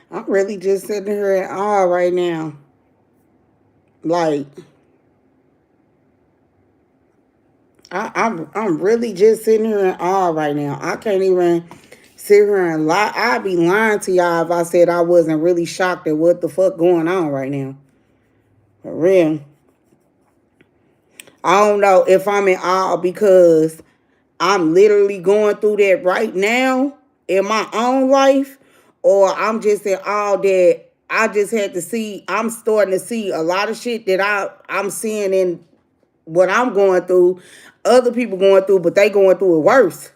I'm really just sitting here in awe right now. Like, I'm really just sitting here in awe right now. I can't even sit here and lie. I'd be lying to y'all if I said I wasn't really shocked at what the fuck going on right now. For real. I don't know if I'm in awe because I'm literally going through that right now in my own life, or I'm just in awe that I just had to see. I'm starting to see a lot of shit that I'm seeing in what I'm going through, other people going through, but they going through it worse.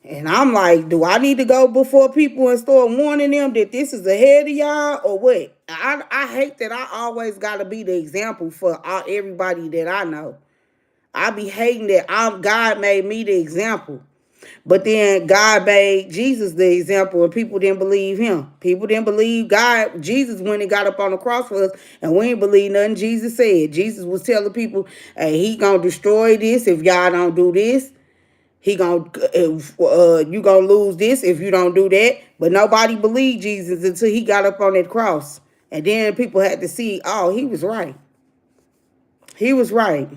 And I'm like, do I need to go before people and start warning them that this is ahead of y'all or what? I hate that I always got to be the example for everybody that I know. I be hating that God made me the example. But then God made Jesus the example and people didn't believe him. People didn't believe God, Jesus, when he got up on the cross for us, and we didn't believe nothing Jesus said. Jesus was telling people, hey, he gonna destroy this if y'all don't do this. He gonna you gonna lose this if you don't do that. But nobody believed Jesus until he got up on that cross. And then people had to see, oh, he was right. He was right.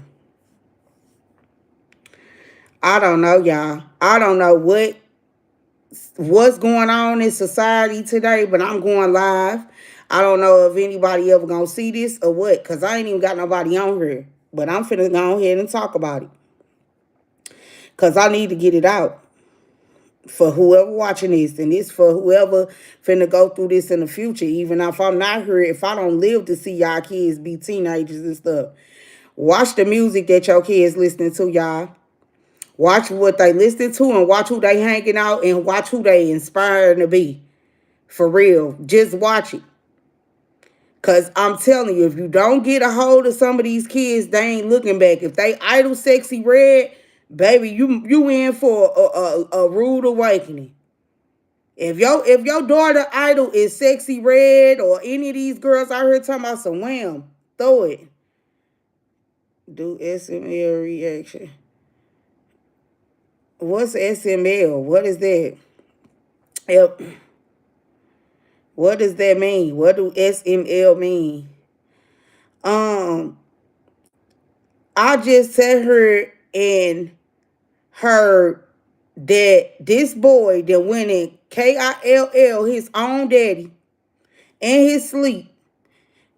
I don't know, y'all. I don't know what's going on in society today, but I'm going live. I don't know if anybody ever gonna see this or what, because I ain't even got nobody on here. But I'm finna go ahead and talk about it. Because I need to get it out for whoever watching this, and this for whoever finna go through this in the future. Even if I'm not here, if I don't live to see y'all kids be teenagers and stuff. Watch the music that your kids listening to, y'all. Watch what they listen to and watch who they hanging out and watch who they inspiring to be. For real. Just watch it. Cause I'm telling you, if you don't get a hold of some of these kids, they ain't looking back. If they idle sexy red, baby, you in for a rude awakening. If your daughter idol is sexy red or any of these girls out here talking about some wham, throw it. Do SML reaction. What's SML? What is that? Yep. What does that mean? What do SML mean? Um, I just sat her and heard that this boy that went in KILL his own daddy in his sleep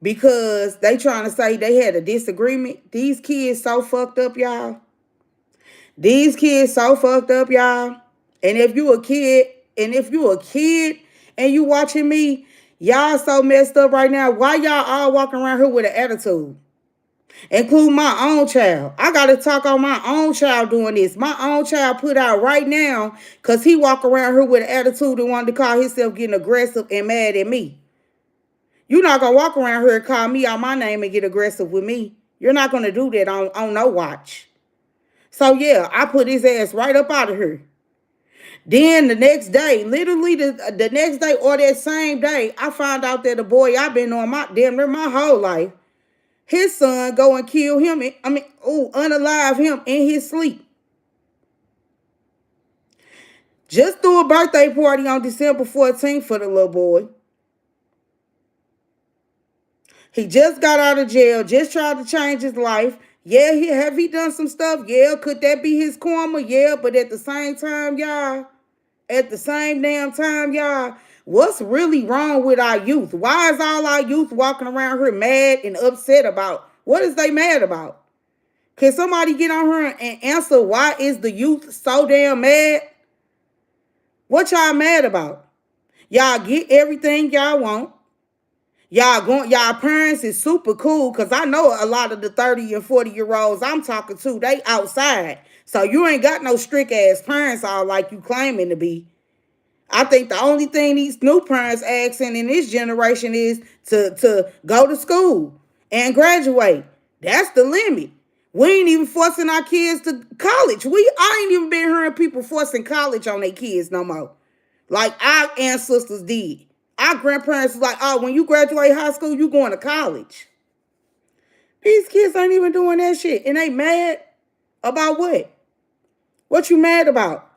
because they trying to say they had a disagreement. These kids so fucked up, y'all. These kids so fucked up, y'all. And if you a kid, and you watching me, y'all so messed up right now. Why y'all all walking around here with an attitude? Include my own child. I got to talk on my own child doing this. My own child put out right now because he walk around here with an attitude and wanted to call himself getting aggressive and mad at me. You're not going to walk around here and call me out my name and get aggressive with me. You're not going to do that on no watch. So, yeah, I put his ass right up out of here. Then the next day, literally the next day or that same day, I found out that a boy I've been on my damn near my whole life, his son go and kill him. Unalive him in his sleep. Just threw a birthday party on December 14th for the little boy. He just got out of jail, just tried to change his life. Yeah, have he done some stuff? Yeah, could that be his karma? Yeah, but at the same time, y'all, what's really wrong with our youth? Why is all our youth walking around here mad and upset about? What is they mad about? Can somebody get on here and answer why is the youth so damn mad? What y'all mad about? Y'all get everything y'all want. Y'all parents is super cool because I know a lot of the 30 and 40-year-olds I'm talking to, they outside. So you ain't got no strict ass parents all like you claiming to be. I think the only thing these new parents asking in this generation is to go to school and graduate. That's the limit. We ain't even forcing our kids to college. I ain't even been hearing people forcing college on their kids no more. like our ancestors did. Our grandparents was like, oh, when you graduate high school, you going to college. These kids ain't even doing that shit. And they mad about what? What you mad about?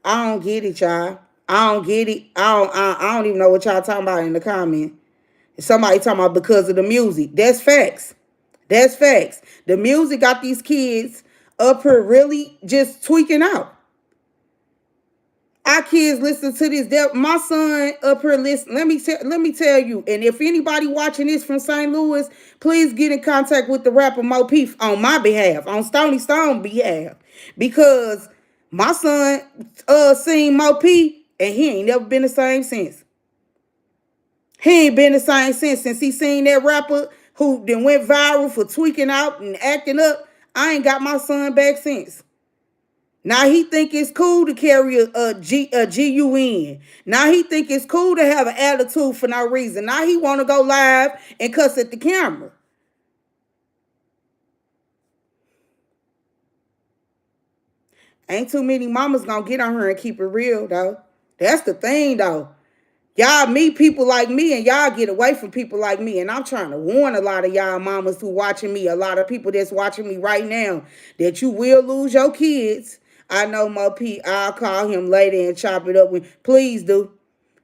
I don't get it, y'all. I don't get it. I don't even know what y'all talking about in the comment. Somebody talking about because of the music. That's facts. That's facts. The music got these kids up here really just tweaking out. Our kids listen to this. My son up here listen. Let me tell you. And if anybody watching this from St. Louis, please get in contact with the rapper Mo P on my behalf, on Stonie Stone behalf, because my son seen Mo P and he ain't never been the same since. He ain't been the same since he seen that rapper who then went viral for tweaking out and acting up. I ain't got my son back since. Now he think it's cool to carry a GUN. Now he think it's cool to have an attitude for no reason. Now he want to go live and cuss at the camera. Ain't too many mamas gonna get on her and keep it real, though. That's the thing, though. Y'all meet people like me and y'all get away from people like me. And I'm trying to warn a lot of y'all mamas who watching me, a lot of people that's watching me right now, that you will lose your kids. I know Mo P, I'll call him later and chop it up with. Please do.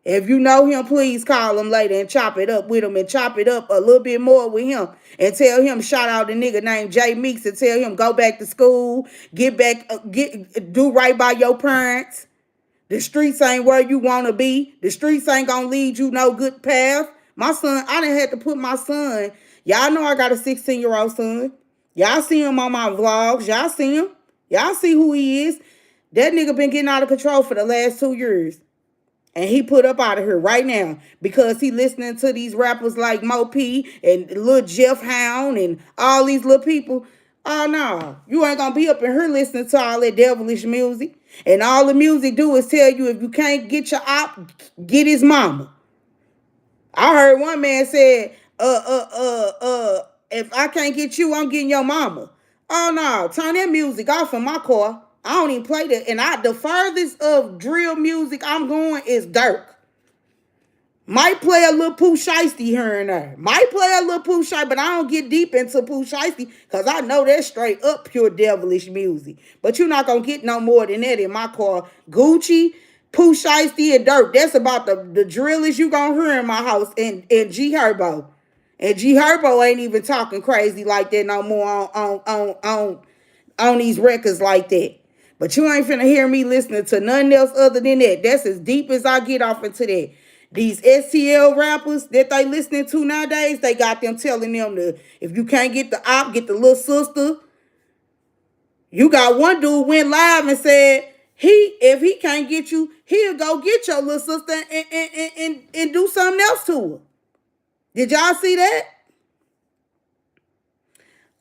If you know him, please call him later and chop it up with him and chop it up a little bit more with him. And tell him, shout out the nigga named Jay Meeks and tell him go back to school, get back, do right by your parents. The streets ain't where you want to be. The streets ain't going to lead you no good path. My son, I done had to put my son. Y'all know I got a 16-year-old son. Y'all see him on my vlogs. Y'all see him. Y'all see who he is. That nigga been getting out of control for the last 2 years. And he put up out of here right now because he listening to these rappers like Mo P and Lil Jeff Hound and all these little people. Oh, no. You ain't going to be up in here listening to all that devilish music. And all the music do is tell you if you can't get your op, get his mama. I heard one man said, if I can't get you, I'm getting your mama. Oh, no. Turn that music off in my car. I don't even play that. And the furthest of drill music I'm going is Dirk. Might play a little Pooh Shiesty here and there. Might play a little Pooh Shiesty, but I don't get deep into Pooh Shiesty because I know that's straight up pure devilish music. But you're not going to get no more than that in my car. Gucci, Pooh Shiesty, and Dirk. That's about the drillers you going to hear in my house. And G Herbo. And G Herbo ain't even talking crazy like that no more on these records like that. But you ain't finna hear me listening to nothing else other than that. That's as deep as I get off into that. These STL rappers that they listening to nowadays, they got them telling them to, if you can't get the op, get the little sister. You got one dude went live and said, if he can't get you, he'll go get your little sister and do something else to her. Did y'all see that?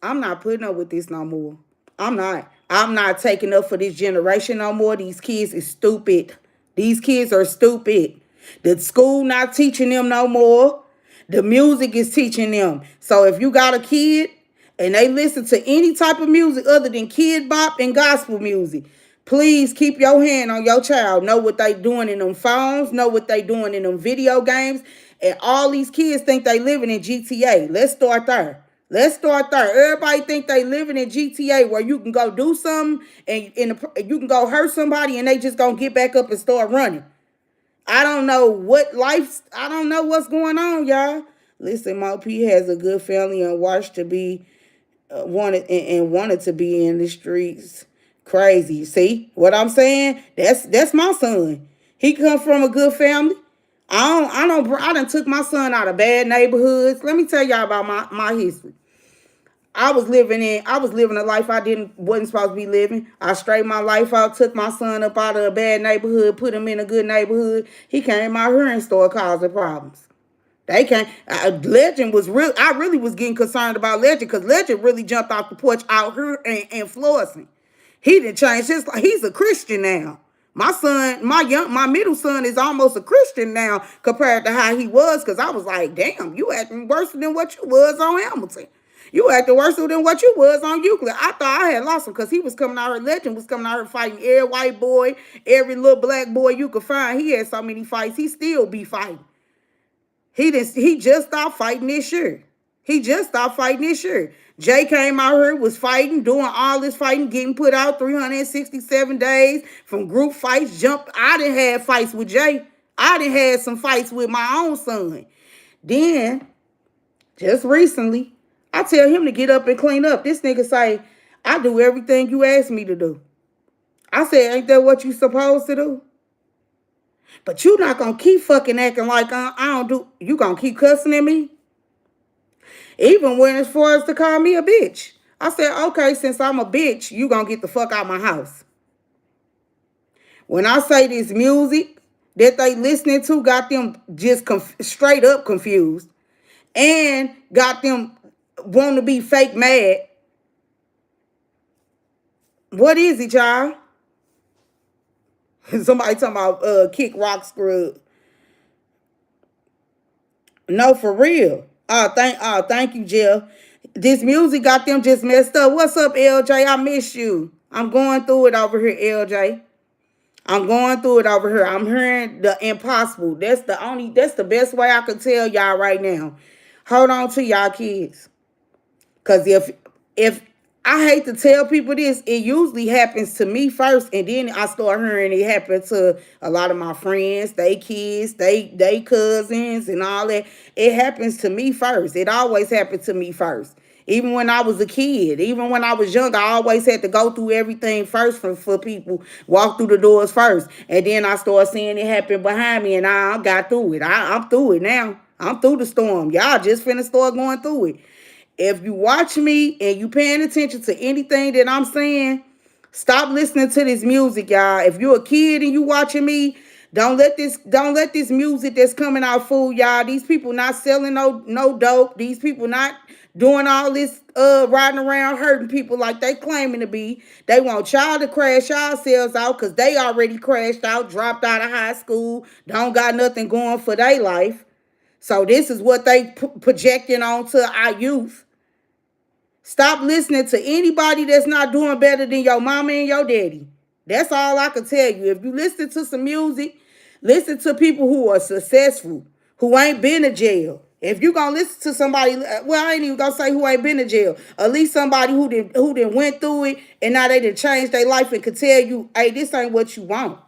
I'm not putting up with this no more. I'm not taking up for this generation no more. These kids is stupid. These kids are stupid. The school not teaching them no more. The music is teaching them. So if you got a kid and they listen to any type of music other than kid bop and gospel music, please keep your hand on your child. Know what they doing in them phones. Know what they doing in them video games. And all these kids think they living in GTA. Let's start there. Let's start there. Everybody think they living in GTA where you can go do something and you can go hurt somebody and they just gonna get back up and start running. I don't know I don't know what's going on, y'all. Listen, Mo P has a good family and watched to be wanted to be in the streets. Crazy. See what I'm saying? That's my son. He come from a good family. I done took my son out of bad neighborhoods. Let me tell y'all about my history. I was living a life I wasn't supposed to be living. I straightened my life out, took my son up out of a bad neighborhood, put him in a good neighborhood. He came out here and started causing problems. They can't. Legend was real. I really was getting concerned about Legend because Legend really jumped off the porch out here and floored me. He didn't change his life. He's a Christian now. My son, my middle son is almost a Christian now compared to how he was because I was like, damn, you acting worse than what you was on Hamilton. You acting worse than what you was on Euclid. I thought I had lost him because he was coming out here. Legend was coming out here fighting every white boy, every little black boy you could find. He had so many fights. He still be fighting. He just stopped fighting this year. He just stopped fighting this year. Jay came out here, was fighting, doing all this fighting, getting put out 367 days from group fights. Jumped. I done had fights with Jay. I done had some fights with my own son. Then, just recently, I tell him to get up and clean up. This nigga say, I do everything you ask me to do. I said, ain't that what you supposed to do? But you not going to keep fucking acting like I don't do. You going to keep cussing at me? Even when as far as to call me a bitch. I said, okay, since I'm a bitch, you going to get the fuck out of my house. When I say this music that they listening to got them just straight up confused and got them want to be fake mad. What is it, y'all? Somebody talking about kick rock scrub. No, for real. Thank you, Jeff. This music got them just messed up. What's up, LJ? I miss you. I'm going through it over here, LJ. I'm going through it over here. I'm hearing the impossible. That's the best way I can tell y'all right now. Hold on to y'all kids. Cause if I hate to tell people this, it usually happens to me first, and then I start hearing it happen to a lot of my friends, they kids, they cousins, and all that. It happens to me first. It always happened to me first. Even when I was a kid, even when I was young, I always had to go through everything first for people, walk through the doors first. And then I started seeing it happen behind me, and I got through it. I'm through it now. I'm through the storm. Y'all just finna start going through it. If you watch me and you paying attention to anything that I'm saying, stop listening to this music, y'all. If you're a kid and you watching me, don't let this music that's coming out fool y'all. These people not selling no dope. These people not doing all this riding around hurting people like they claiming to be. They want y'all to crash yourselves out because they already crashed out, dropped out of high school, don't got nothing going for their life. So this is what they projecting onto our youth. Stop listening to anybody that's not doing better than your mama and your daddy. That's all I can tell you. If you listen to some music, listen to people who are successful, who ain't been to jail. If you gonna listen to somebody, well, I ain't even gonna say who ain't been to jail. At least somebody who didn't went through it and now they done changed their life and could tell you, hey, this ain't what you want.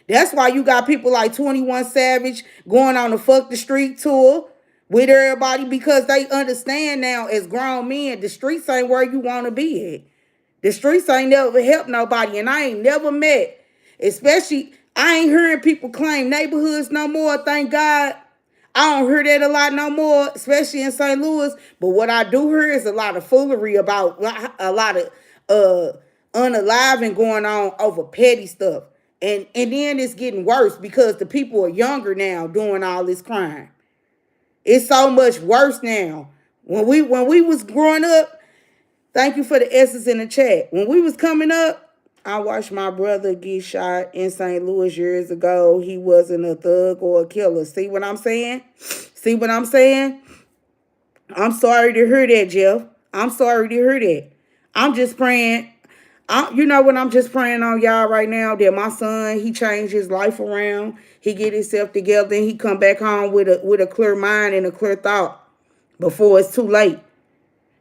That's why you got people like 21 Savage going on the Fuck the Street tour with everybody because they understand now as grown men, the streets ain't where you want to be at. The streets ain't never helped nobody, and I ain't never met, especially, I ain't hearing people claim neighborhoods no more, thank God. I don't hear that a lot no more, especially in St. Louis, but what I do hear is a lot of foolery about a lot of unaliving going on over petty stuff. And then it's getting worse because the people are younger now doing all this crime. It's so much worse now. When we was growing up, thank you for the S's in the chat. When we was coming up, I watched my brother get shot in St. Louis years ago. He wasn't a thug or a killer. See what I'm saying? See what I'm saying? I'm sorry to hear that, Jeff. I'm sorry to hear that. I'm just praying. You know what I'm just praying on y'all right now? That my son, he changed his life around. He get himself together and he come back home with a clear mind and a clear thought before it's too late.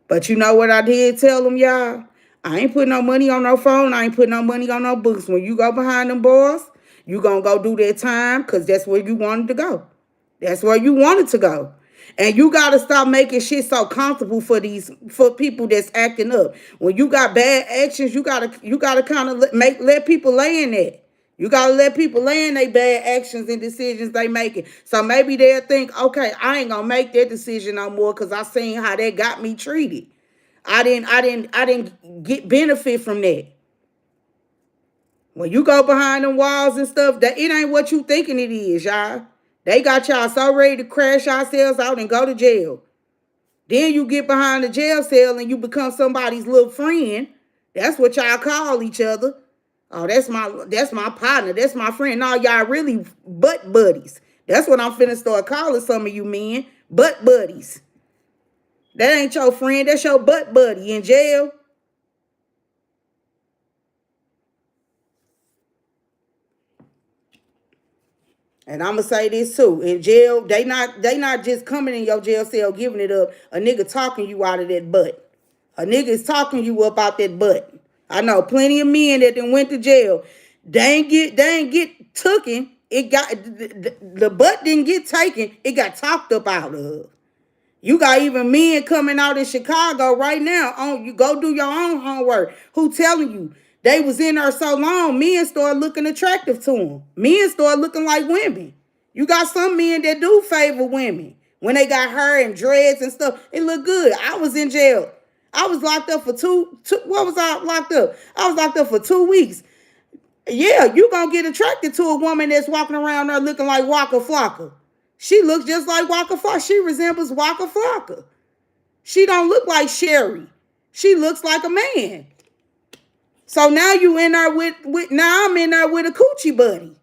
But you know what I did tell him, y'all? I ain't putting no money on no phone. I ain't putting no money on no books. When you go behind them bars, you going to go do that time because that's where you wanted to go. That's where you wanted to go. And you got to stop making shit so comfortable for people that's acting up. When you got bad actions, you got to kind of let people lay in that. You got to let people lay in their bad actions and decisions they making. So maybe they'll think, okay, I ain't going to make that decision no more because I seen how that got me treated. I didn't get benefit from that. When you go behind them walls and stuff, that it ain't what you thinking it is, y'all. They got y'all so ready to crash yourselves out and go to jail. Then you get behind the jail cell and you become somebody's little friend. That's what y'all call each other. Oh, that's my partner. That's my friend. No, y'all really butt buddies. That's what I'm finna start calling some of you men. Butt buddies. That ain't your friend. That's your butt buddy in jail. And I'ma say this too. In jail, they not just coming in your jail cell giving it up. A nigga talking you out of that butt. A nigga is talking you up out that butt. I know plenty of men that then went to jail. They ain't get taken. It got the butt didn't get taken. It got talked up out of. You got even men coming out in Chicago right now. On you go do your own homework. Who telling you they was in there so long? Men start looking attractive to them. Men start looking like women. You got some men that do favor women when they got hair and dreads and stuff. It look good. I was in jail. I was locked up for two. What was I locked up? I was locked up for 2 weeks. Yeah, you gonna get attracted to a woman that's walking around there looking like Waka Flocka. She looks just like Waka Flocka. She resembles Waka Flocka. She don't look like Sherry. She looks like a man. So now you in there with now I'm in there with a coochie buddy.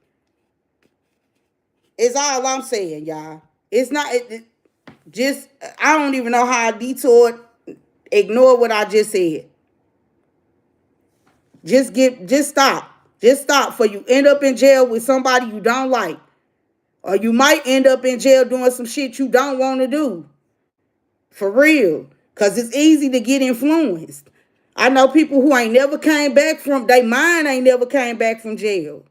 Is all I'm saying, y'all. It's not just I don't even know how I detoured. Ignore what I just said. Just stop. Just stop for you end up in jail with somebody you don't like. Or you might end up in jail doing some shit you don't want to do. For real. Because it's easy to get influenced. I know people who ain't never came back from, their mind ain't never came back from jail.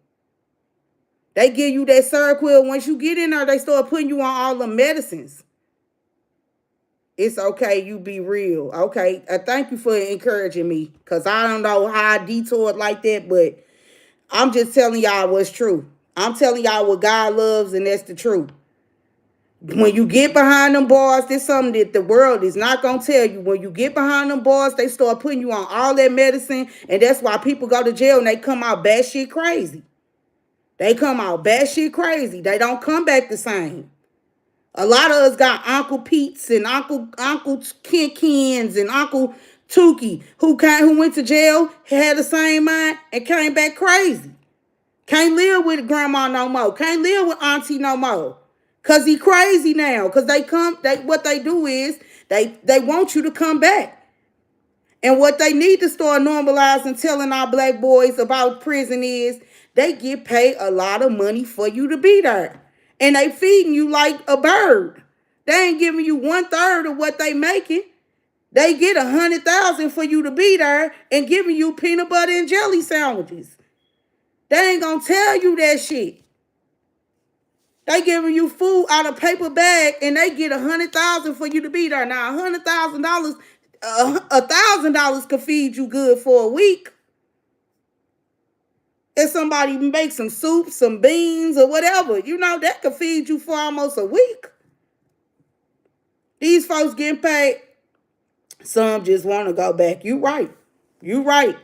They give you that Seroquel. Once you get in there, they start putting you on all the medicines. It's okay, you be real. Okay, thank you for encouraging me. Because I don't know how I detoured like that, but I'm just telling y'all what's true. I'm telling y'all what God loves, and that's the truth. When you get behind them bars, there's something that the world is not going to tell you. When you get behind them bars, they start putting you on all that medicine, and that's why people go to jail and they come out batshit crazy. They come out batshit crazy. They don't come back the same. A lot of us got Uncle Pete's and Uncle Kens and Uncle Tukey who went to jail, had the same mind, and came back crazy. Can't live with grandma no more. Can't live with auntie no more. Cause he crazy now. Cause what they do is they want you to come back. And what they need to start normalizing telling our black boys about prison is they get paid a lot of money for you to be there. And they feeding you like a bird. They ain't giving you 1/3 of what they making. They get 100,000 for you to be there and giving you peanut butter and jelly sandwiches. They ain't gonna tell you that shit. They giving you food out of paper bag and they get 100,000 for you to be there. Now $100,000, $1,000 could feed you good for a week. If somebody make some soup, some beans, or whatever, that could feed you for almost a week. These folks getting paid. Some just want to go back. You right. You right.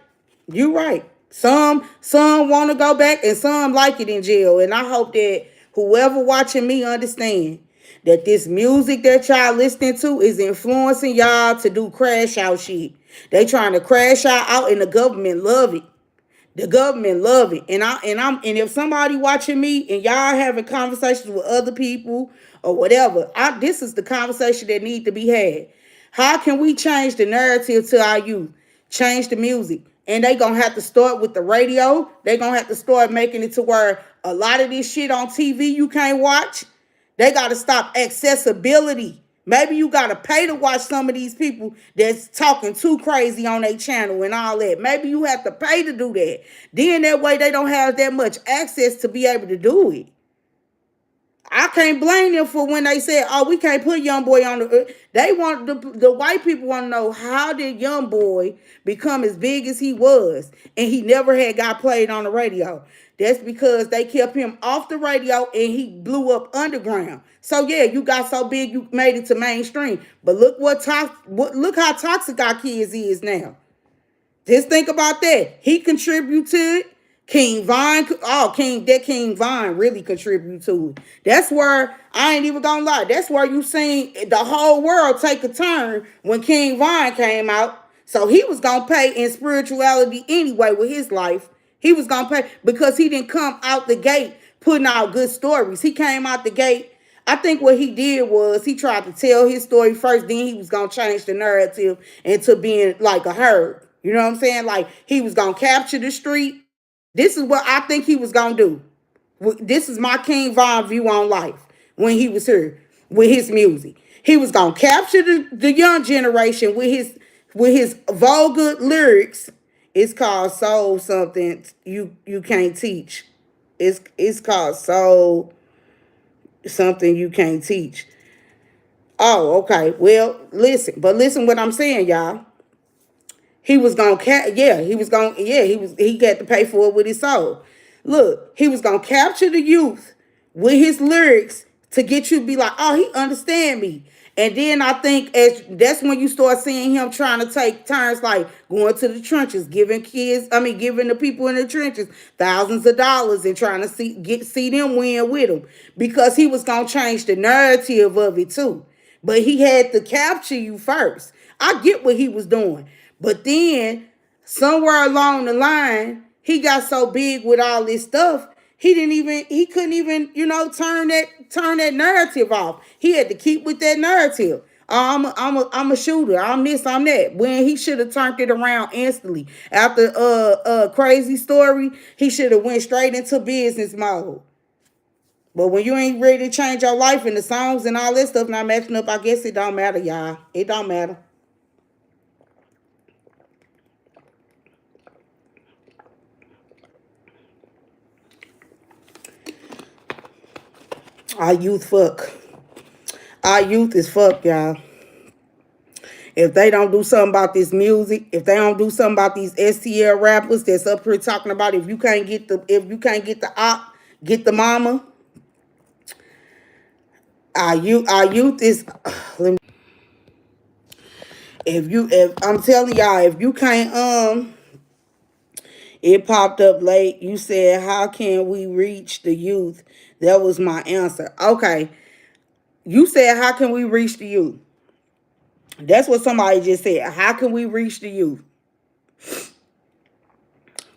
You right. Some want to go back and some like it in jail. And I hope that whoever watching me understand that this music that y'all listening to is influencing y'all to do crash out shit. They trying to crash out and the government love it. The government love it. And if somebody watching me and y'all having conversations with other people or whatever, this is the conversation that need to be had. How can we change the narrative to our youth? Change the music. And they gonna have to start with the radio. They gonna have to start making it to where a lot of this shit on TV you can't watch. They gotta stop accessibility. Maybe you gotta pay to watch some of these people that's talking too crazy on their channel and all that. Maybe you have to pay to do that. Then that way they don't have that much access to be able to do it. I can't blame them for when they said, "Oh, we can't put Young Boy on the." They want the white people want to know, how did Young Boy become as big as he was, and he never had got played on the radio? That's because they kept him off the radio, and he blew up underground. So yeah, you got so big you made it to mainstream. But look look how toxic our kids is now. Just think about that. He contributed to it. King Vine really contribute to it. That's where, I ain't even gonna lie, that's where you seen the whole world take a turn when King Vine came out. So he was gonna pay in spirituality anyway with his life. He was gonna pay because he didn't come out the gate putting out good stories. He came out the gate I think what he did was he tried to tell his story first, then he was gonna change the narrative into being like a herd. You know what I'm saying? Like he was gonna capture the street. This is what I think he was gonna do. This is my King Von view on life when he was here with his music. He was gonna capture the young generation with his vulgar lyrics. It's called soul something you can't teach. It's called soul something you can't teach. Oh, okay. Well, listen what I'm saying, y'all. He was gonna he got to pay for it with his soul. Look, he was gonna capture the youth with his lyrics to get you to be like, oh, he understand me. And then I think as that's when you start seeing him trying to take turns like going to the trenches, giving the people in the trenches thousands of dollars and trying to see them win with him because he was gonna change the narrative of it too. But he had to capture you first. I get what he was doing. But then somewhere along the line, he got so big with all this stuff, he couldn't even, turn that narrative off. He had to keep with that narrative. Oh, I'm a shooter. I'm this, I'm that. When he should have turned it around instantly. After crazy story, he should have went straight into business mode. But when you ain't ready to change your life and the songs and all that stuff not matching up, I guess it don't matter, y'all. It don't matter. Our youth fuck. Our youth is fuck, y'all. If they don't do something about this music, if they don't do something about these STL rappers that's up here talking about if you can't get the op, get the mama. Our youth is let me, if I'm telling y'all, if you can't it popped up late. You said, how can we reach the youth? That was my answer. Okay. You said, how can we reach the youth? That's what somebody just said. How can we reach the youth?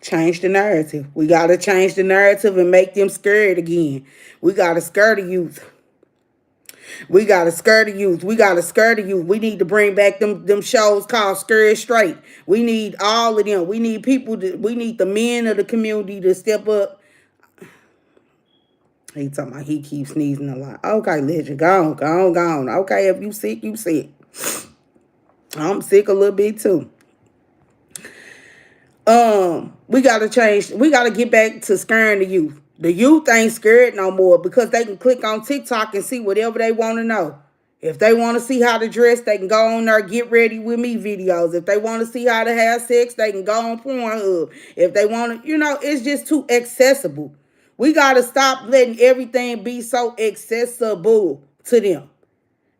Change the narrative. We got to change the narrative and make them scared again. We got to scare the youth. We got to scare the youth. We got to scare the youth. We need to bring back them shows called Scared Straight. We need all of them. We need we need the men of the community to step up. He talking about he keeps sneezing a lot. Okay, legend, go on. Okay, if you sick, you sick. I'm sick a little bit too. We gotta change. We gotta get back to scaring the youth. The youth ain't scared no more because they can click on TikTok and see whatever they want to know. If they want to see how to dress, they can go on there, get ready with me videos. If they want to see how to have sex, they can go on Pornhub. If they want to, it's just too accessible. We got to stop letting everything be so accessible to them.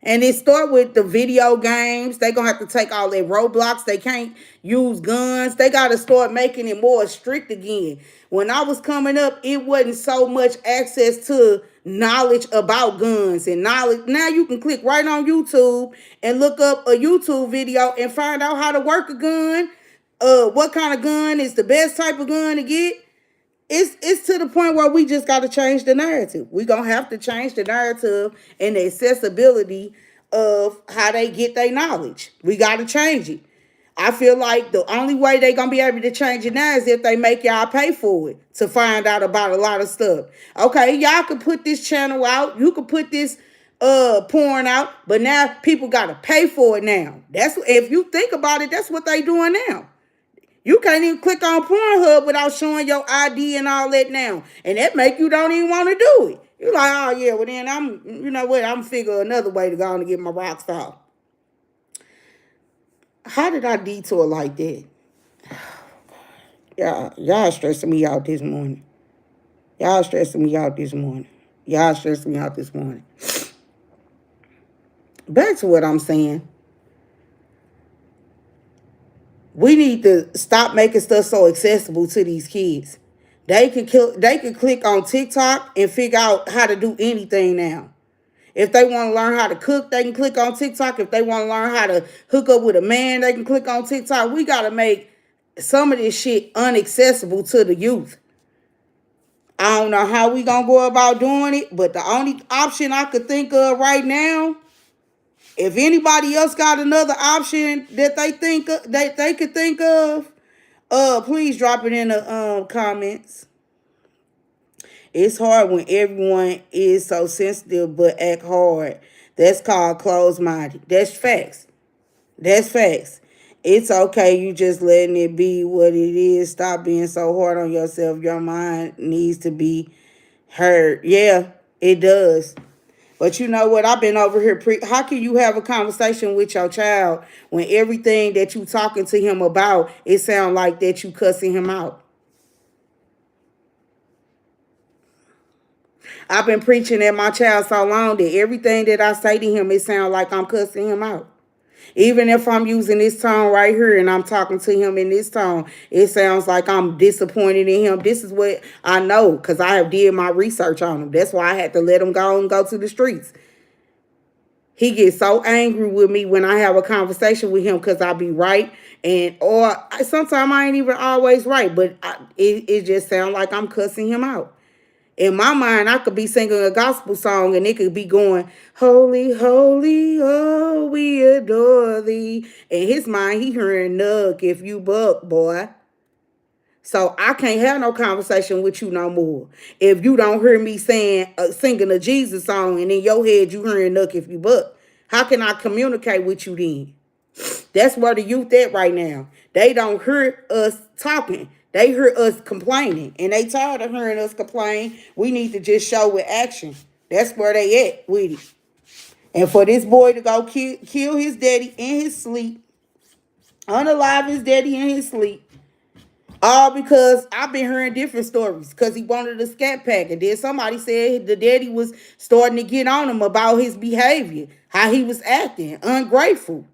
And it start with the video games. They gonna have to take all their roadblocks. They can't use guns. They gotta start making it more strict again. When I was coming up, it wasn't so much access to knowledge about guns and knowledge. Now you can click right on YouTube and look up a YouTube video and find out how to work a gun. What kind of gun is the best type of gun to get. It's to the point where we just got to change the narrative. We're going to have to change the narrative and the accessibility of how they get their knowledge. We got to change it. I feel like the only way they're going to be able to change it now is if they make y'all pay for it to find out about a lot of stuff. Okay, y'all could put this channel out. You could put this porn out. But now people got to pay for it now. If you think about it, that's what they doing now. You can't even click on Pornhub without showing your ID and all that now. And that make you don't even want to do it. You're like, oh yeah, well then I'm figure another way to go on to get my rocks off. How did I detour like that? Y'all stressing me out this morning. Y'all stressing me out this morning. Back to what I'm saying. We need to stop making stuff so accessible to these kids. They can click on TikTok and figure out how to do anything now. If they want to learn how to cook, they can click on TikTok. If they want to learn how to hook up with a man, they can click on TikTok. We got to make some of this shit unaccessible to the youth. I don't know how we gonna go about doing it, but the only option I could think of right now, if anybody else got another option that they think that they could think of, please drop it in the comments. It's hard when everyone is so sensitive but act hard. That's called closed minded. That's facts. That's facts. It's okay. You just letting it be what it is. Stop being so hard on yourself. Your mind needs to be heard. Yeah, it does. But you know what? I've been over here. How can you have a conversation with your child when everything that you talking to him about, it sound like that you cussing him out? I've been preaching at my child so long that everything that I say to him, it sounds like I'm cussing him out. Even if I'm using this tone right here and I'm talking to him in this tone, it sounds like I'm disappointed in him. This is what I know because I have did my research on him. That's why I had to let him go and go to the streets. He gets so angry with me when I have a conversation with him because I be right. Or sometimes I ain't even always right, but it just sounds like I'm cussing him out. In my mind, I could be singing a gospel song and it could be going, holy, holy, oh, we adore thee. In his mind, he hearing nug if you buck, boy. So I can't have no conversation with you no more. If you don't hear me singing a Jesus song and in your head you hearing nug if you buck, how can I communicate with you then? That's where the youth at right now. They don't hear us talking. They hear us complaining. And they tired of hearing us complain. We need to just show with action. That's where they at with it. And for this boy to go kill his daddy in his sleep, unalive his daddy in his sleep, all because I've been hearing different stories because he wanted a scat pack. And then somebody said the daddy was starting to get on him about his behavior, how he was acting, ungrateful.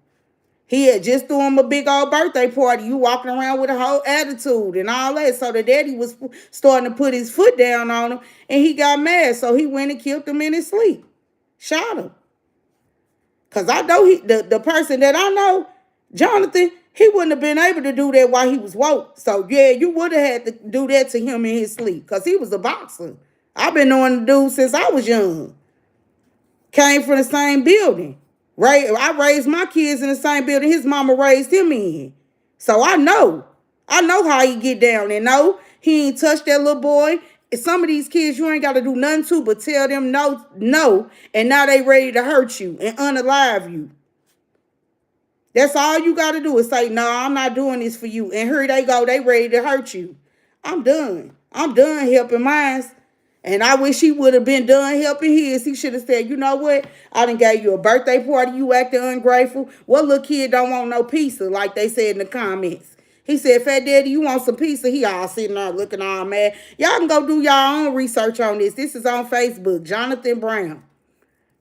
He had just threw him a big old birthday party. You walking around with a whole attitude and all that. So the daddy was starting to put his foot down on him and he got mad. So he went and killed him in his sleep. Shot him. Because I know the person that I know, Jonathan, he wouldn't have been able to do that while he was woke. So yeah, you would have had to do that to him in his sleep because he was a boxer. I've been knowing the dude since I was young. Came from the same building. Right? I raised my kids in the same building his mama raised him in. So I know how he get down. And no, he ain't touched that little boy. And some of these kids you ain't got to do nothing to but tell them no. And now they ready to hurt you and unalive you. That's all you got to do is say, no, I'm not doing this for you. And here they go. They ready to hurt you. I'm done. I'm done helping mine. And I wish he would have been done helping his. He should have said, you know what? I done gave you a birthday party. You acting ungrateful. What little kid don't want no pizza, like they said in the comments? He said, Fat Daddy, you want some pizza? He all sitting there looking all mad. Y'all can go do y'all own research on this. This is on Facebook, Jonathan Brown.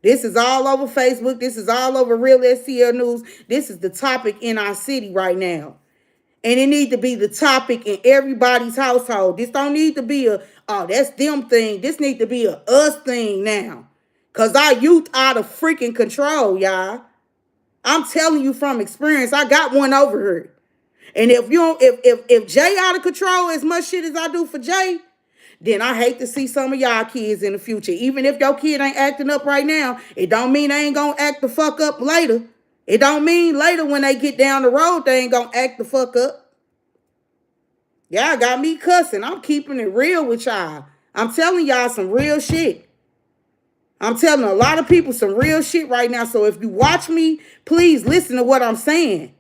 This is all over Facebook. This is all over Real STL News. This is the topic in our city right now. And it needs to be the topic in everybody's household. This don't need to be oh, that's them thing. This need to be a us thing now. Because our youth out of freaking control, y'all. I'm telling you from experience. I got one over here. And if Jay out of control as much shit as I do for Jay, then I hate to see some of y'all kids in the future. Even if your kid ain't acting up right now, it don't mean they ain't gonna act the fuck up later. It don't mean later when they get down the road, they ain't gonna act the fuck up. Y'all got me cussing. I'm keeping it real with y'all. I'm telling y'all some real shit. I'm telling a lot of people some real shit right now. So if you watch me, please listen to what I'm saying.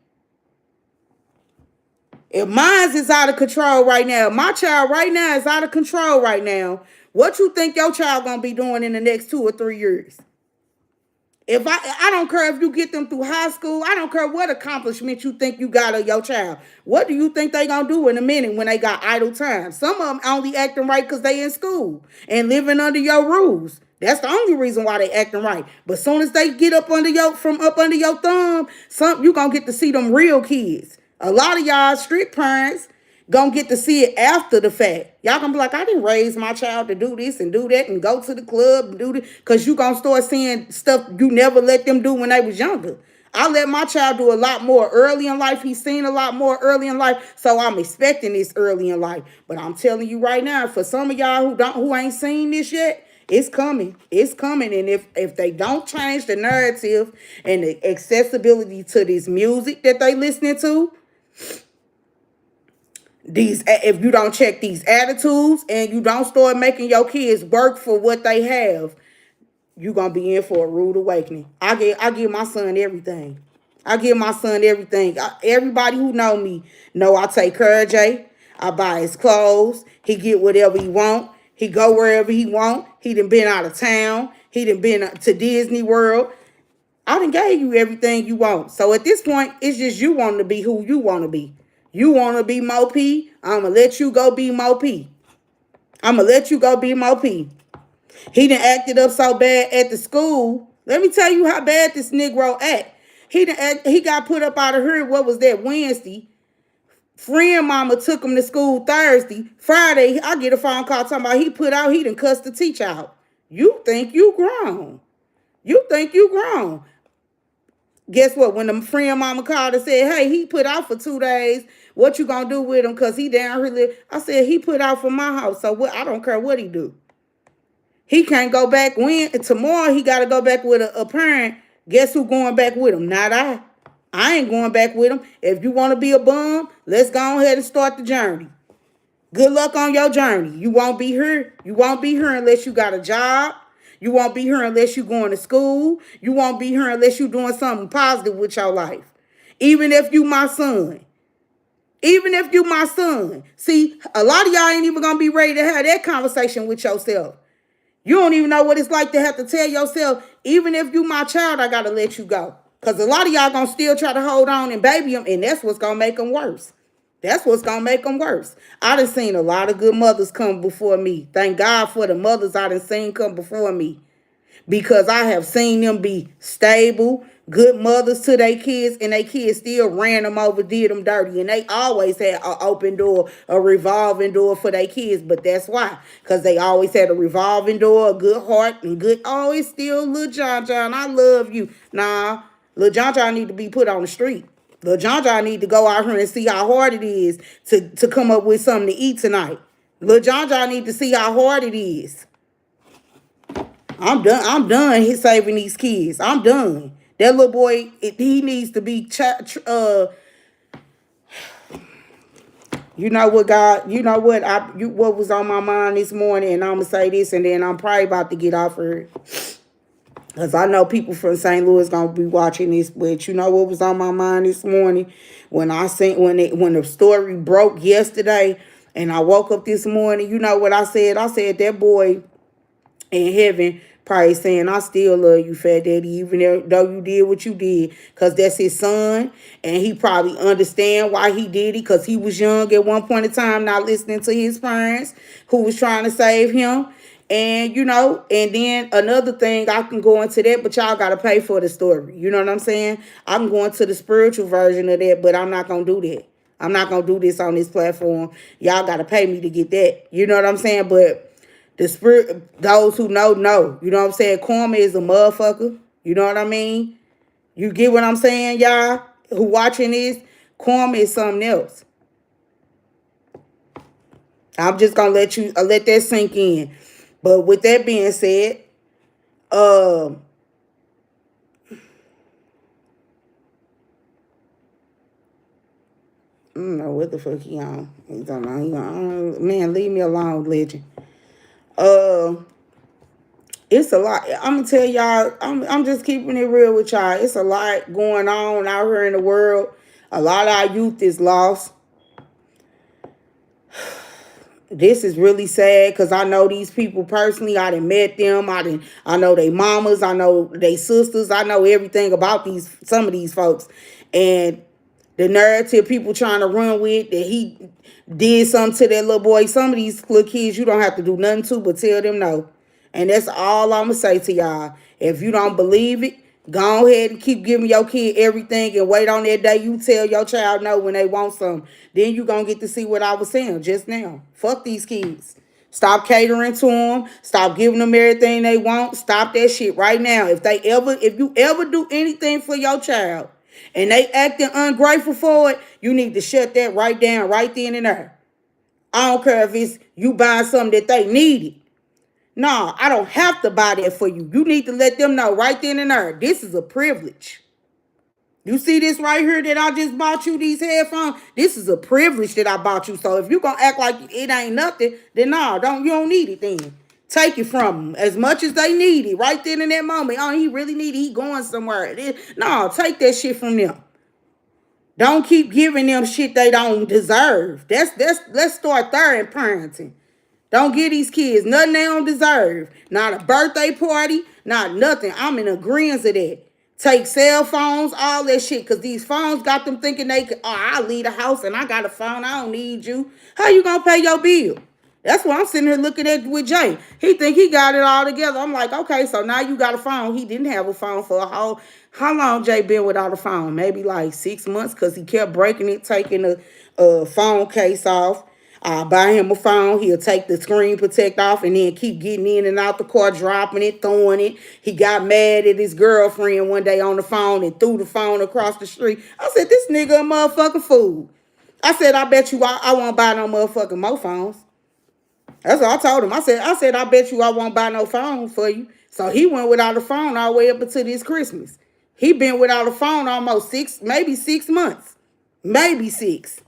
If mine is out of control right now, my child right now is out of control right now, what you think your child gonna be doing in the next 2 or 3 years? If I don't care if you get them through high school, I don't care what accomplishment you think you got of your child. What do you think they gonna do in a minute when they got idle time? Some of them only acting right because they in school and living under your rules. That's the only reason why they acting right. But soon as they get up under your thumb, you gonna get to see them real kids. A lot of y'all strict parents gonna get to see it after the fact. Y'all gonna be like, I didn't raise my child to do this and do that and go to the club and do this, because you gonna start seeing stuff you never let them do when they was younger. I let my child do a lot more early in life. He's seen a lot more early in life. So I'm expecting this early in life. But I'm telling you right now, for some of y'all who ain't seen this yet, it's coming. It's coming. And if they don't change the narrative and the accessibility to this music that they listening to, if you don't check these attitudes and you don't start making your kids work for what they have, you're gonna be in for a rude awakening. I give my son everything. I give my son everything. Everybody who know me know I take care of Jay. I buy his clothes. He get whatever he want. He go wherever he want. He done been out of town. He done been to Disney World. I done gave you everything you want. So at this point, it's just you want to be who you want to be. You want to be Mo P. I'm going to let you go be Mo P. I'm going to let you go be Mo P. He done acted up so bad at the school. Let me tell you how bad this Negro act. He got put up out of here, what was that, Wednesday. Friend mama took him to school Thursday. Friday, I get a phone call talking about he done cussed the teacher out. You think you grown. You think you grown. Guess what? When the friend mama called and said, hey, he put out for 2 days. What you gonna do with him? Because he down here. I said, he put out for my house. So what? I don't care what he do. He can't go back tomorrow he got to go back with a parent. Guess who going back with him? Not I. I ain't going back with him. If you want to be a bum, let's go ahead and start the journey. Good luck on your journey. You won't be here. You won't be here unless you got a job. You won't be here unless you going to school. You won't be here unless you doing something positive with your life. Even if you my son. Even if you my son. See, a lot of y'all ain't even going to be ready to have that conversation with yourself. You don't even know what it's like to have to tell yourself, even if you my child, I got to let you go. Because a lot of y'all going to still try to hold on and baby them, and that's what's going to make them worse. That's what's going to make them worse. I done seen a lot of good mothers come before me. Thank God for the mothers I done seen come before me. Because I have seen them be stable, good mothers to their kids, and their kids still ran them over, did them dirty. And they always had an open door, a revolving door for their kids. But that's why. Because they always had a revolving door, a good heart, and good, always still, Lil John John, I love you. Nah, Lil John John need to be put on the street. Lil John John need to go out here and see how hard it is to come up with something to eat tonight. Lil John John need to see how hard it is. I'm done. I'm done. He's saving these kids. I'm done. That little boy, he needs to be. You know what, God? You know what? What was on my mind this morning, and I'm gonna say this, and then I'm probably about to get off her, because I know people from St. Louis gonna be watching this. But you know what was on my mind this morning when I seen when the story broke yesterday, and I woke up this morning. You know what I said? I said that boy in heaven probably saying, I still love you, Fat Daddy, even though you did what you did, because that's his son, and he probably understand why he did it, because he was young at one point in time, not listening to his parents who was trying to save him. And, you know, and then another thing, I can go into that, but y'all got to pay for the story. You know what I'm saying? I'm going to the spiritual version of that, but I'm not going to do that. I'm not going to do this on this platform. Y'all got to pay me to get that. You know what I'm saying? But the spirit, those who know. You know what I'm saying? Karma is a motherfucker. You know what I mean? You get what I'm saying, y'all? Who watching this? Karma is something else. I'm just gonna let that sink in. But with that being said, I don't know what the fuck he on. He don't know. He on. Man, leave me alone, legend. It's a lot. I'm gonna tell y'all. I'm just keeping it real with y'all. It's a lot going on out here in the world. A lot of our youth is lost. This is really sad because I know these people personally. I done met them. I know they mamas. I know they sisters. I know everything about some of these folks. And the narrative people trying to run with that he did something to that little boy. Some of these little kids you don't have to do nothing to but tell them no. And that's all I'm going to say to y'all. If you don't believe it, go ahead and keep giving your kid everything and wait on that day you tell your child no when they want something. Then you going to get to see what I was saying just now. Fuck these kids. Stop catering to them. Stop giving them everything they want. Stop that shit right now. If you ever do anything for your child and they acting ungrateful for it, you need to shut that right down, right then and there. I don't care if it's you buying something that they needed. No, I don't have to buy that for you. You need to let them know right then and there. This is a privilege. You see this right here that I just bought you, these headphones? This is a privilege that I bought you. So if you going to act like it ain't nothing, then no, you don't need it then. Take it from them as much as they need it right then in that moment. Oh, he really need it. He going somewhere. No, take that shit from them. Don't keep giving them shit they don't deserve. Let's start there in parenting. Don't give these kids nothing they don't deserve. Not a birthday party, not nothing. I'm in agreement to that. Take cell phones, all that shit, because these phones got them thinking they can, I'll leave the house and I got a phone. I don't need you. How you going to pay your bill? That's what I'm sitting here looking at with Jay. He think he got it all together. I'm like, okay, so now you got a phone. He didn't have a phone for how long Jay been without a phone? Maybe like 6 months because he kept breaking it, taking the phone case off. I buy him a phone. He'll take the screen protect off and then keep getting in and out the car, dropping it, throwing it. He got mad at his girlfriend one day on the phone and threw the phone across the street. I said, this nigga a motherfucking fool. I said, I bet you I won't buy no motherfucking more phones. That's what I told him. I said, I bet you I won't buy no phone for you. So he went without a phone all the way up until this Christmas. He been without a phone almost 6 months. Maybe 6.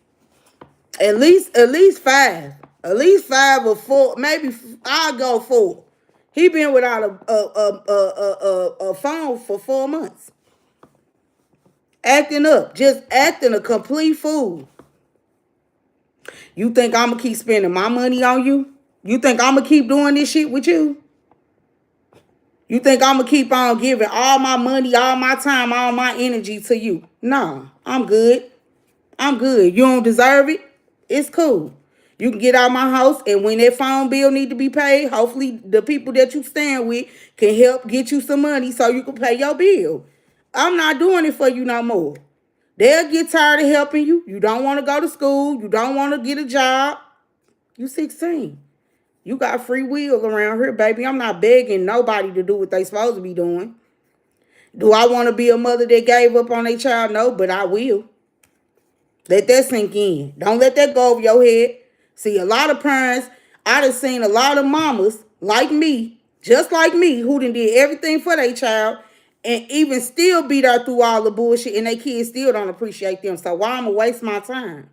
At least 5. At least 5 or 4. Maybe I'll go 4. He been without a phone for 4 months. Acting up. Just acting a complete fool. You think I'm going to keep spending my money on you? You think I'm going to keep doing this shit with you? You think I'm going to keep on giving all my money, all my time, all my energy to you? No, I'm good. I'm good. You don't deserve it? It's cool. You can get out of my house, and when that phone bill need to be paid, hopefully the people that you stand with can help get you some money so you can pay your bill. I'm not doing it for you no more. They'll get tired of helping you. You don't want to go to school. You don't want to get a job. You 16. You got free will around here, baby. I'm not begging nobody to do what they supposed to be doing. Do I want to be a mother that gave up on their child? No, but I will. Let that sink in. Don't let that go over your head. See, a lot of parents, I done seen a lot of mamas like me, just like me, who done did everything for their child and even still be there through all the bullshit and their kids still don't appreciate them. So why I'm going to waste my time?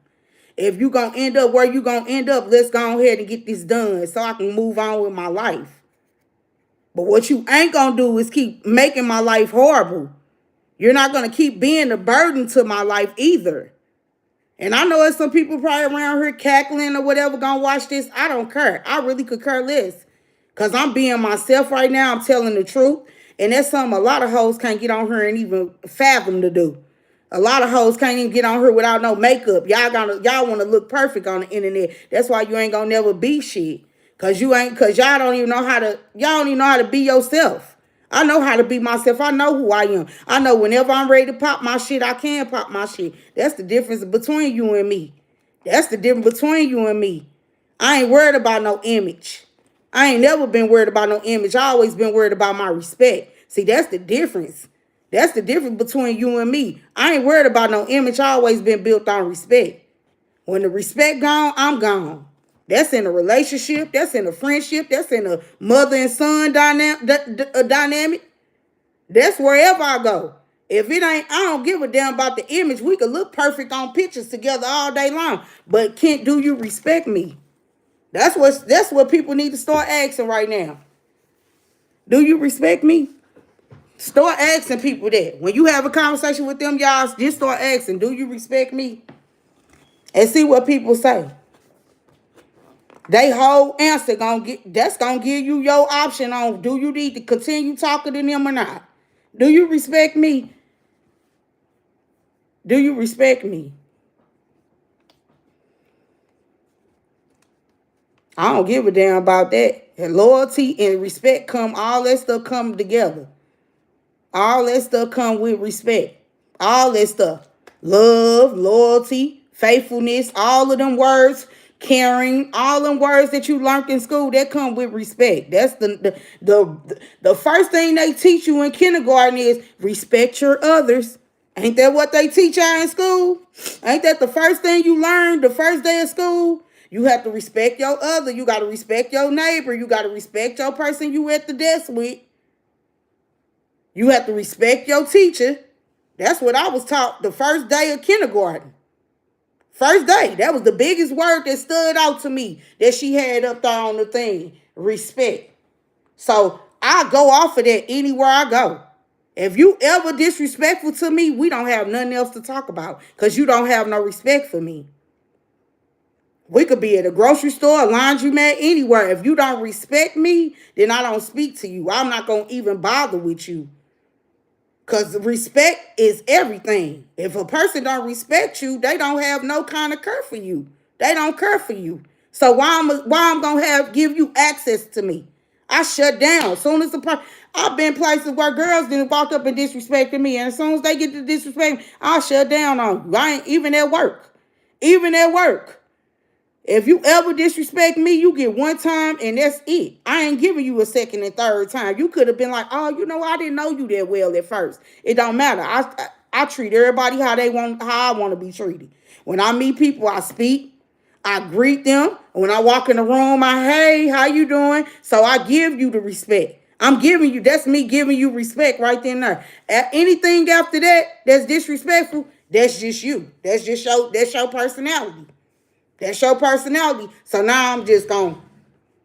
If you going to end up where you going to end up, let's go ahead and get this done so I can move on with my life. But what you ain't going to do is keep making my life horrible. You're not going to keep being a burden to my life either. And I know there's some people probably around here cackling or whatever going to watch this. I don't care. I really could care less. Because I'm being myself right now. I'm telling the truth. And that's something a lot of hoes can't get on here and even fathom to do. A lot of hoes can't even get on here without no makeup. Y'all want to look perfect on the internet. That's why you ain't gonna never be shit. Cause y'all don't even know how to be yourself. I know how to be myself. I know who I am. I know whenever I'm ready to pop my shit, I can pop my shit. That's the difference between you and me. That's the difference between you and me. I ain't worried about no image. I ain't never been worried about no image. I always been worried about my respect. See, that's the difference. That's the difference between you and me. I ain't worried about no image. I always been built on respect. When the respect gone, I'm gone. That's in a relationship. That's in a friendship. That's in a mother and son dynamic. That's wherever I go. If it ain't, I don't give a damn about the image. We could look perfect on pictures together all day long. But do you respect me? That's what people need to start asking right now. Do you respect me? Start asking people that. When you have a conversation with them, y'all, just start asking, do you respect me? And see what people say. They whole answer gonna give you your option on do you need to continue talking to them or not. Do you respect me? Do you respect me? I don't give a damn about that. And loyalty and respect all that stuff come together. All that stuff come with respect. All that stuff. Love, loyalty, faithfulness, all of them words caring, all them words that you learned in school, that come with respect. That's the first thing they teach you in kindergarten is respect your others. Ain't that what they teach you in school? Ain't that the first thing you learn the first day of school? You have to respect your other. You got to respect your neighbor. You got to respect your person you at the desk with. You have to respect your teacher. That's what I was taught the first day of kindergarten. First day. That was the biggest word that stood out to me that she had up there on the thing. Respect. So I go off of that anywhere I go. If you ever disrespectful to me, we don't have nothing else to talk about because you don't have no respect for me. We could be at a grocery store, a laundromat, anywhere. If you don't respect me, then I don't speak to you. I'm not going to even bother with you. Because respect is everything. If a person don't respect you, they don't have no kind of care for you. They don't care for you. So why I'm gonna give you access to me? I shut down. As soon as I've been places where girls didn't walk up and disrespected me, and as soon as they get to disrespect me, I'll shut down on you. I ain't even at work. Even at work. If you ever disrespect me, you get one time and that's it. I ain't giving you a second and third time. You could have been like, oh, I didn't know you that well at first. It don't matter. I treat everybody how I want to be treated. When I meet people, I speak. I greet them. When I walk in the room, hey, how you doing? So I give you the respect. That's me giving you respect right then and there. Anything after that that's disrespectful, that's just you. That's your personality. That's your personality. So now I'm just going to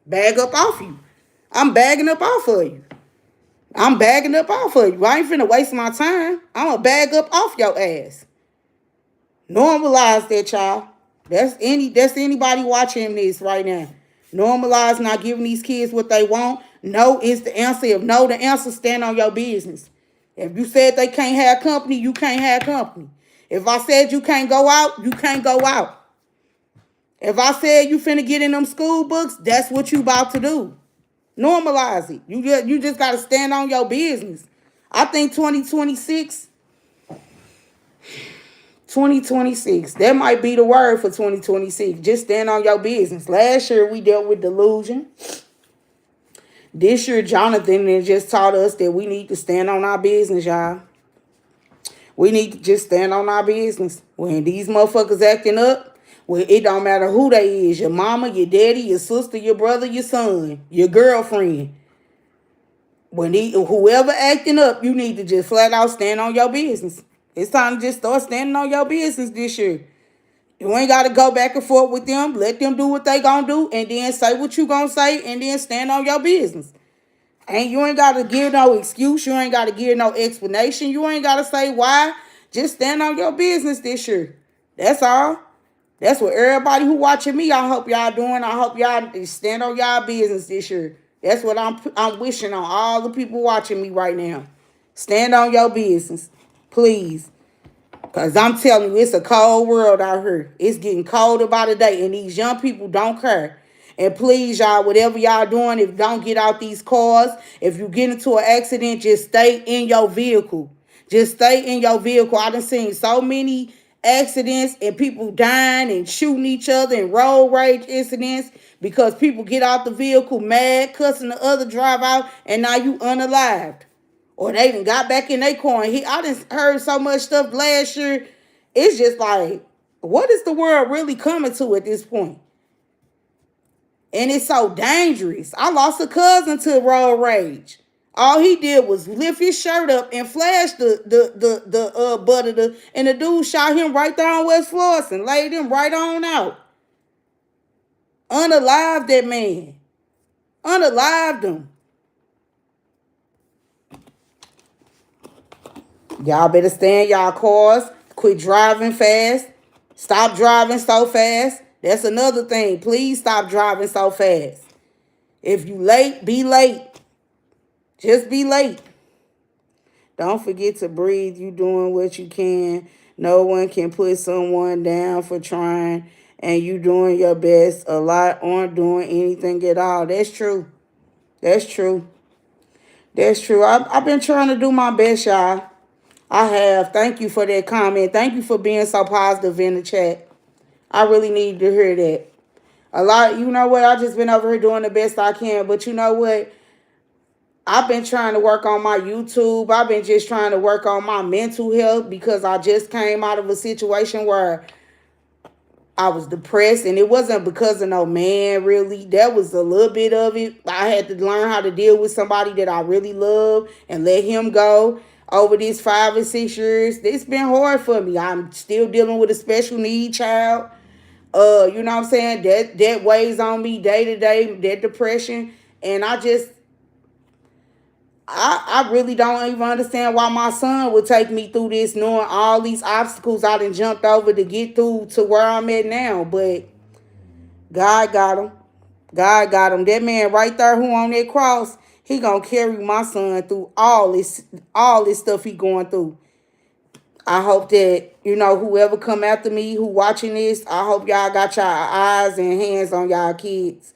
bag up off you. I'm bagging up off of you. I ain't finna waste my time. I'm going to bag up off your ass. Normalize that, y'all. That's anybody watching this right now. Normalize not giving these kids what they want. No is the answer. If no, the answer, stand on your business. If you said they can't have company, you can't have company. If I said you can't go out, you can't go out. If I said you finna get in them school books, that's what you about to do. Normalize it. You just got to stand on your business. I think 2026, that might be the word for 2026. Just stand on your business. Last year, we dealt with delusion. This year, Jonathan just taught us that we need to stand on our business, y'all. We need to just stand on our business. When these motherfuckers acting up, well, it don't matter who they is. Your mama, your daddy, your sister, your brother, your son, your girlfriend. Whoever acting up, you need to just flat out stand on your business. It's time to just start standing on your business this year. You ain't got to go back and forth with them. Let them do what they gonna do and then say what you gonna say and then stand on your business. And you ain't got to give no excuse. You ain't got to give no explanation. You ain't got to say why. Just stand on your business this year. That's all. That's what everybody who watching me, I hope y'all doing. I hope y'all stand on y'all business this year. That's what I'm wishing on all the people watching me right now. Stand on your business, please. Because I'm telling you, it's a cold world out here. It's getting colder by the day, and these young people don't care. And please, y'all, whatever y'all doing, if don't get out these cars, if you get into an accident, just stay in your vehicle. Just stay in your vehicle. I done seen so many accidents and people dying and shooting each other and road rage incidents because people get out the vehicle mad, cussing the other driver out, and now you unalived. Or they even got back in their car and I done heard so much stuff last year. It's just like, what is the world really coming to at this point? And it's so dangerous. I lost a cousin to road rage. All he did was lift his shirt up and flash the butt of and the dude shot him right there on West Florissant, laid him right on out. Unalived that man. Unalived him. Y'all better stay in y'all cars. Quit driving fast. Stop driving so fast. That's another thing. Please stop driving so fast. If you late, be late. Just be late. Don't forget to breathe. You doing what you can. No one can put someone down for trying. And you doing your best. A lot aren't doing anything at all. That's true. That's true. That's true. I've been trying to do my best, y'all. I have. Thank you for that comment. Thank you for being so positive in the chat. I really needed to hear that. A lot, you know what? I just been over here doing the best I can. But you know what? I've been trying to work on my YouTube. I've been just trying to work on my mental health because I just came out of a situation where I was depressed, and it wasn't because of no man, really. That was a little bit of it. I had to learn how to deal with somebody that I really love and let him go over these 5 or 6 years. It's been hard for me. I'm still dealing with a special need child. You know what I'm saying? That weighs on me day to day, that depression. And I really don't even understand why my son would take me through this, knowing all these obstacles I done jumped over to get through to where I'm at now. But God got him. God got him. That man right there who on that cross, he gonna carry my son through all this stuff he going through. I hope that, whoever come after me, who watching this, I hope y'all got y'all eyes and hands on y'all kids.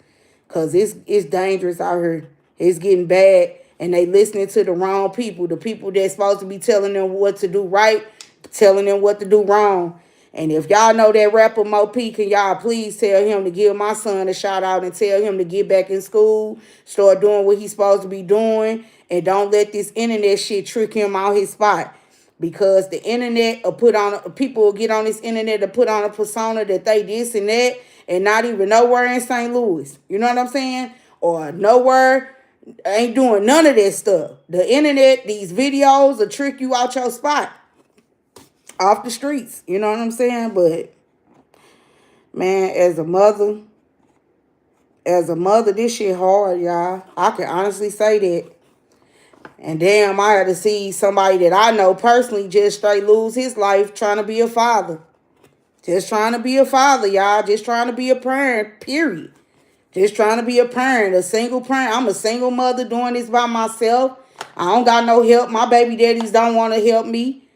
Cause it's dangerous out here. It's getting bad. And they listening to the wrong people. The people that's supposed to be telling them what to do right, telling them what to do wrong. And if y'all know that rapper Mo P, can y'all please tell him to give my son a shout out and tell him to get back in school, start doing what he's supposed to be doing, and don't let this internet shit trick him out his spot. Because the internet will people will get on this internet to put on a persona that they this and that and not even nowhere in St. Louis. You know what I'm saying? Or nowhere, ain't doing none of that stuff. The internet, these videos will trick you out your spot, off the streets. You know what I'm saying? But man, as a mother, this shit hard, y'all. I can honestly say that. And damn, I had to see somebody that I know personally just straight lose his life trying to be a father. Just trying to be a father, y'all. Just trying to be a parent, period. Just trying to be a parent, a single parent. I'm a single mother doing this by myself. I don't got no help. My baby daddies don't want to help me.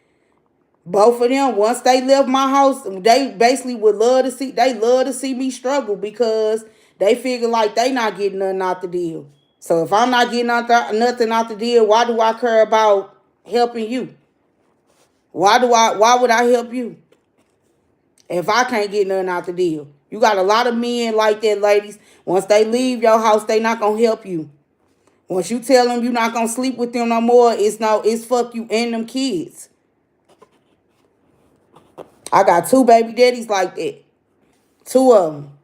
Both of them, once they left my house, they basically love to see me struggle because they figure like they not getting nothing out the deal. So if I'm not getting nothing out the deal, why do I care about helping you? Why would I help you if I can't get nothing out the deal? You got a lot of men like that, ladies. Once they leave your house, they not gonna help you. Once you tell them you're not gonna sleep with them no more, it's fuck you and them kids. I got 2 baby daddies like that. Two of them.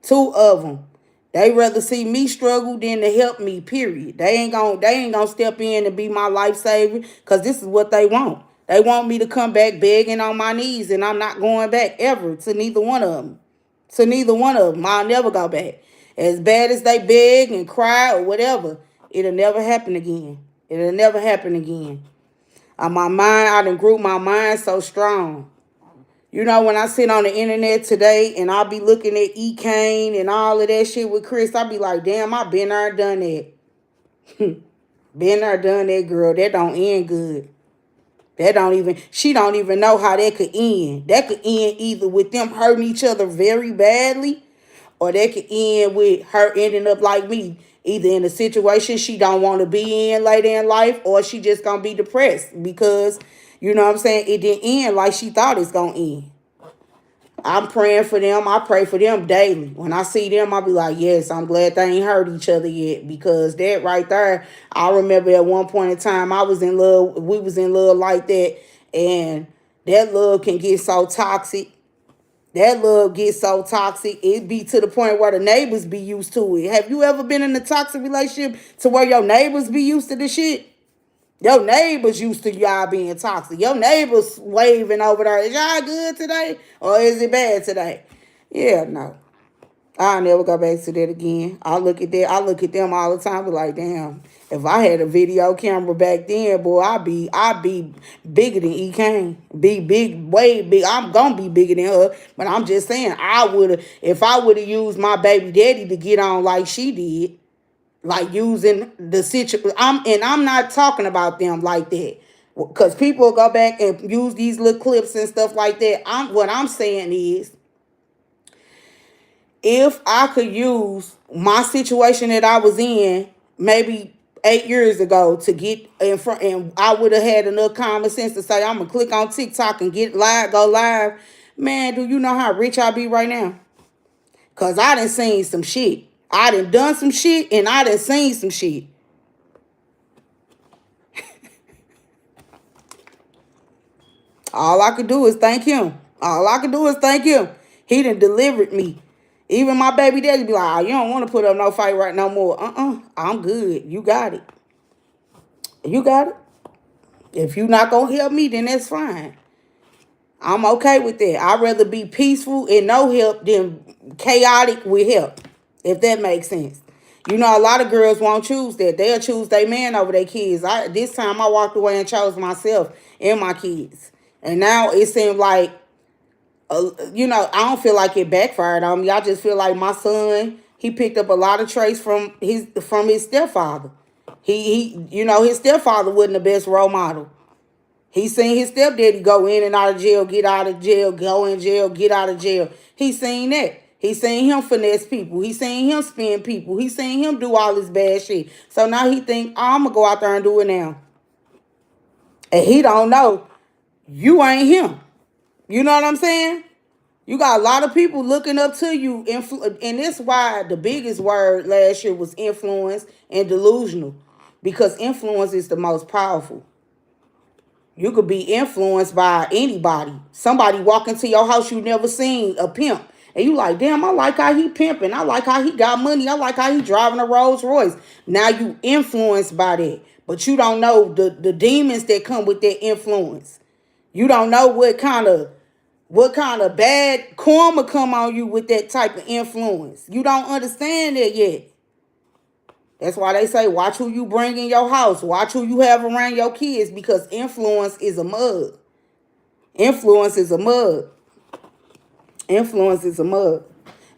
Two of them. They rather see me struggle than to help me, period. They ain't gonna step in and be my lifesaver because this is what they want. They want me to come back begging on my knees, and I'm not going back ever to neither one of them. To neither one of them. I'll never go back. As bad as they beg and cry or whatever, it'll never happen again. It'll never happen again. I done grew my mind so strong. You know, when I sit on the internet today and I'll be looking at E. Kane and all of that shit with Chris, I'll be like, damn, I been there, done that. Been there, done that, girl. That don't end good. She don't even know how that could end. That could end either with them hurting each other very badly, or that could end with her ending up like me, either in a situation she don't want to be in later in life, or she just gonna be depressed because, you know what I'm saying, it didn't end like she thought it's gonna end. I'm praying for them. I pray for them daily. When I see them, I'll be like, yes, I'm glad they ain't hurt each other yet. Because that right there, I remember at one point in time, we was in love like that. And that love can get so toxic. That love gets so toxic. It be to the point where the neighbors be used to it. Have you ever been in a toxic relationship to where your neighbors be used to the shit? Your neighbors used to y'all being toxic. Your neighbors waving over there. Is y'all good today? Or is it bad today? Yeah, no. I'll never go back to that again. I look at that. I look at them all the time. Be like, damn. If I had a video camera back then, boy, I'd be bigger than E. Kane. Be big, way big. I'm gonna be bigger than her. But I'm just saying, if I would have used my baby daddy to get on like she did, like using the situation. I'm not talking about them like that. Because people go back and use these little clips and stuff like that. What I'm saying is, if I could use my situation that I was in maybe 8 years ago to get in front, and I would have had enough common sense to say, I'm going to click on TikTok and go live. Man, do you know how rich I be right now? Cause I done seen some shit. I done some shit and I done seen some shit. All I could do is thank him. All I could do is thank him. He done delivered me. Even my baby daddy be like, oh, you don't want to put up no fight right no more. I'm good. You got it. You got it. If you not going to help me, then that's fine. I'm okay with that. I'd rather be peaceful and no help than chaotic with help, if that makes sense. You know, a lot of girls won't choose that. They'll choose their man over their kids. This time I walked away and chose myself and my kids. And now it seems like, I don't feel like it backfired on me. I just feel like my son, he picked up a lot of traits from his stepfather. His stepfather wasn't the best role model. He seen his stepdaddy go in and out of jail, get out of jail, go in jail, get out of jail. He seen that. He seen him finesse people. He seen him spin people. He seen him do all this bad shit. So now he think, oh, I'm going to go out there and do it now. And he don't know you ain't him. You know what I'm saying? You got a lot of people looking up to you. And that's why the biggest word last year was influence and delusional. Because influence is the most powerful. You could be influenced by anybody. Somebody walk into your house you never seen, a pimp. And you like, damn, I like how he pimping. I like how he got money. I like how he driving a Rolls Royce. Now you influenced by that. But you don't know the demons that come with that influence. You don't know what kind of bad karma come on you with that type of influence. You don't understand that yet. That's why they say, watch who you bring in your house. Watch who you have around your kids, because influence is a mug. Influence is a mug. Influence is a mug.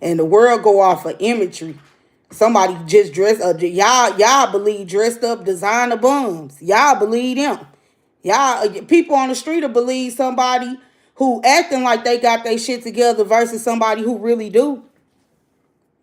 And the world go off of imagery. Somebody just dressed up. Y'all believe dressed up designer bums. Y'all believe them. Y'all, people on the street will believe somebody who acting like they got their shit together versus somebody who really do.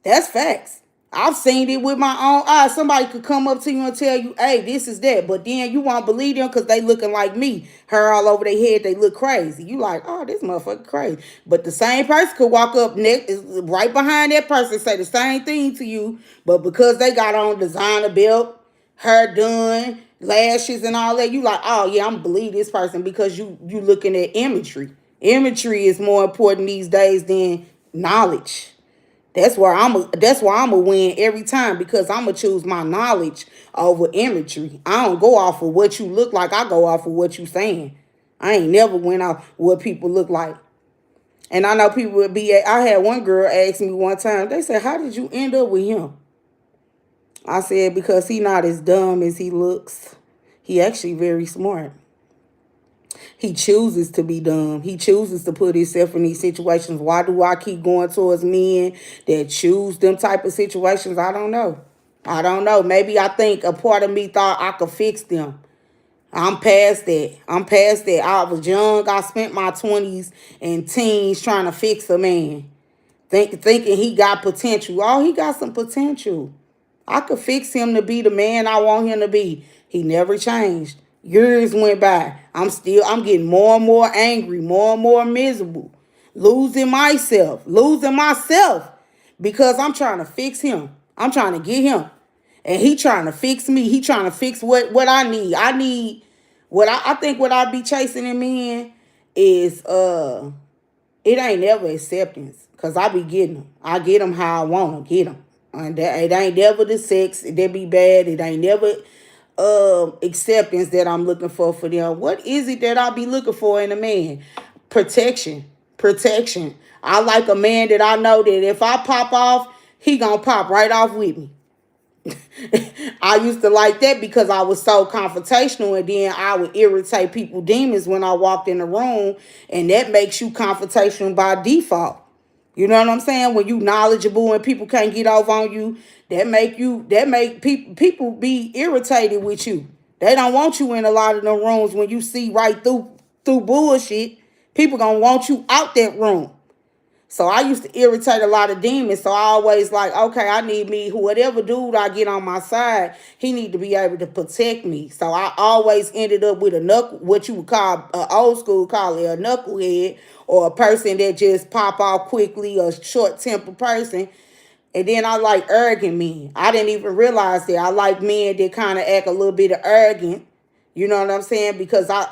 That's facts. I've seen it with my own eyes. Somebody could come up to you and tell you, hey, this is that. But then you won't believe them because they looking like me. Hair all over their head. They look crazy. You like, oh, this motherfucker crazy. But the same person could walk up next, right behind that person, say the same thing to you. But because they got on designer belt, hair done, lashes and all that, you like, oh, yeah, I'm going to believe this person because you looking at imagery. Imagery is more important these days than knowledge. That's why I'm a win every time, because I'm gonna choose my knowledge over imagery. I don't go off of what you look like. I go off of what you saying. I ain't never went off what people look like. And I know people would be. I had one girl ask me one time. They said, "How did you end up with him?" I said, because he not as dumb as he looks. He actually very smart. He chooses to be dumb. He chooses to put himself in these situations. Why do I keep going towards men that choose them type of situations? I don't know. I don't know. Maybe I think a part of me thought I could fix them. I'm past that. I'm past that. I was young. I spent my 20s and teens trying to fix a man. Thinking he got potential. Oh, he got some potential. I could fix him to be the man I want him to be. He never changed. Years went by. I'm getting more and more angry, more and more miserable, losing myself because I'm trying to fix him. I'm trying to get him. And he trying to fix me. He trying to fix what I need. I need I think what I be chasing in men is it ain't never acceptance, because I be getting them. I get them how I want to get them. And it ain't never the sex. They be bad. It ain't never acceptance that I'm looking for them. What is it that I'll be looking for in a man? Protection. I like a man that I know that if I pop off, he gonna pop right off with me. I used to like that because I was so confrontational, and then I would irritate people demons when I walked in the room, and that makes you confrontational by default. You know what I'm saying? When you knowledgeable and people can't get over on you, that make people be irritated with you. They don't want you in a lot of them rooms when you see right through bullshit. People gonna want you out that room. So I used to irritate a lot of demons. So I always like, okay, I need me, whatever dude I get on my side, he need to be able to protect me. So I always ended up with a knuckle, what you would call, old school call it a knucklehead, or a person that just pop off quickly, a short temper person. And then I like arrogant men. I didn't even realize that. I like men that kind of act a little bit of arrogant. You know what I'm saying? Because I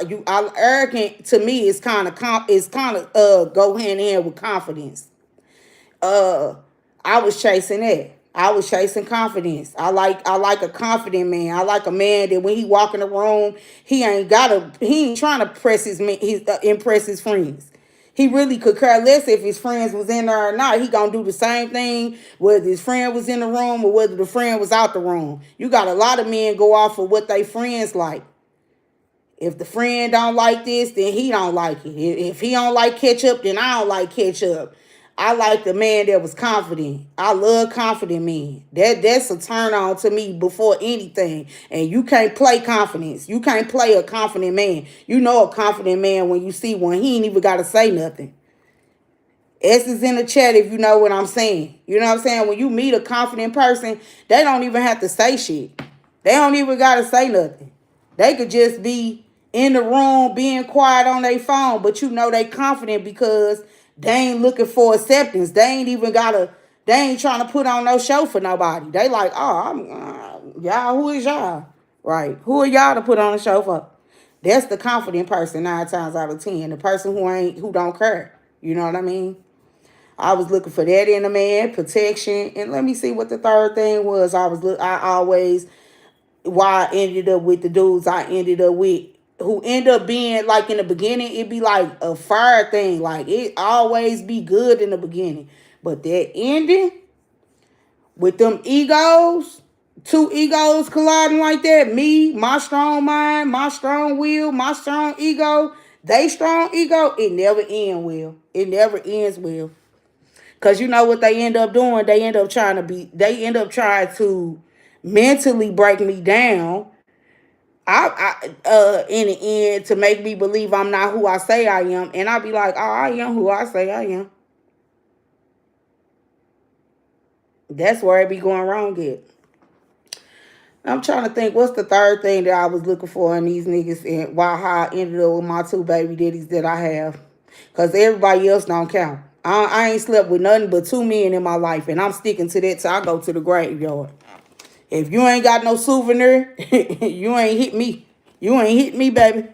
arrogant to me is kind of go hand in hand with confidence. Uh, I was chasing that. I was chasing confidence. I like a confident man. I like a man that when he walk in the room, he ain't trying to impress his friends. He really could care less if his friends was in there or not. He gonna do the same thing whether his friend was in the room or whether the friend was out the room. You got a lot of men go off of what they friends like. If the friend don't like this, then he don't like it. If he don't like ketchup, then I don't like ketchup. I like the man that was confident. I love confident men. That's a turn on to me before anything. And you can't play confidence. You can't play a confident man. You know a confident man when you see one. He ain't even got to say nothing. S is in the chat if you know what I'm saying. You know what I'm saying? When you meet a confident person, they don't even have to say shit. They don't even got to say nothing. They could just be in the room being quiet on their phone, but you know they confident because they ain't looking for acceptance. They ain't trying to put on no show for nobody. They like, oh, y'all, who is y'all? Right. Who are y'all to put on a show for? That's the confident person 9 times out of 10. The person who don't care. You know what I mean? I was looking for that in a man, protection, and let me see what the third thing was. I always why I ended up with the dudes I ended up with, who end up being like in the beginning, it'd be like a fire thing. Like it always be good in the beginning. But that ending with them egos, two egos colliding like that, me, my strong mind, my strong will, my strong ego, they strong ego, it never ends well. It never ends well. Cause you know what they end up doing? They end up trying to mentally break me down. In the end, to make me believe I'm not who I say I am, and I be like, oh, I am who I say I am. That's where it be going wrong at. I'm trying to think what's the third thing that I was looking for in these niggas, and how I ended up with my 2 baby daddies that I have. Cause everybody else don't count. I ain't slept with nothing but 2 men in my life, and I'm sticking to that till I go to the graveyard. If you ain't got no souvenir, you ain't hit me. You ain't hit me, baby.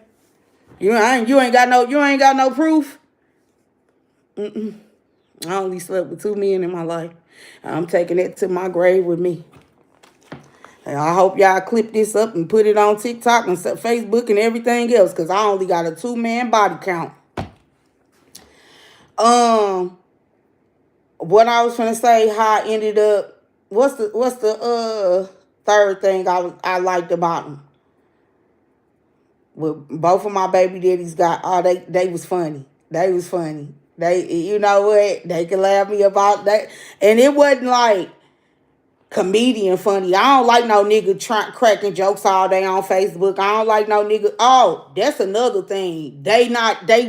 You ain't got no proof. I only slept with 2 men in my life. I'm taking it to my grave with me. And I hope y'all clip this up and put it on TikTok and Facebook and everything else, because I only got a 2-man body count. What I was gonna say, how I ended up. What's the third thing I liked about them? Well, both of my baby daddies they was funny. They was funny. You know what? They can laugh me about that, and it wasn't like comedian funny. I don't like no nigga cracking jokes all day on Facebook. I don't like no nigga. Oh, that's another thing. They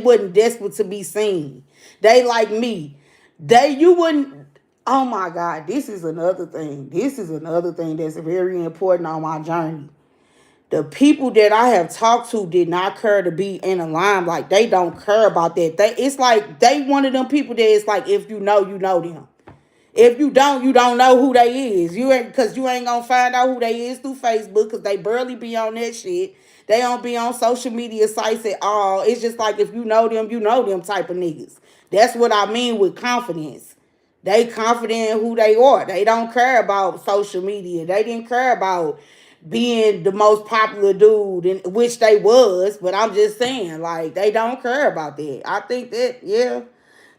wasn't desperate to be seen. They like me. You wouldn't. Oh my God, this is another thing. This is another thing that's very important on my journey. The people that I have talked to did not care to be in a line. Like, they don't care about that. It's like they one of them people that it's like, if you know them. If you don't know who they is. Because you ain't going to find out who they is through Facebook, because they barely be on that shit. They don't be on social media sites at all. It's just like, if you know them type of niggas. That's what I mean with confidence. They confident in who they are. They don't care about social media. They didn't care about being the most popular dude, which they was, but I'm just saying, like, they don't care about that. I think that, yeah.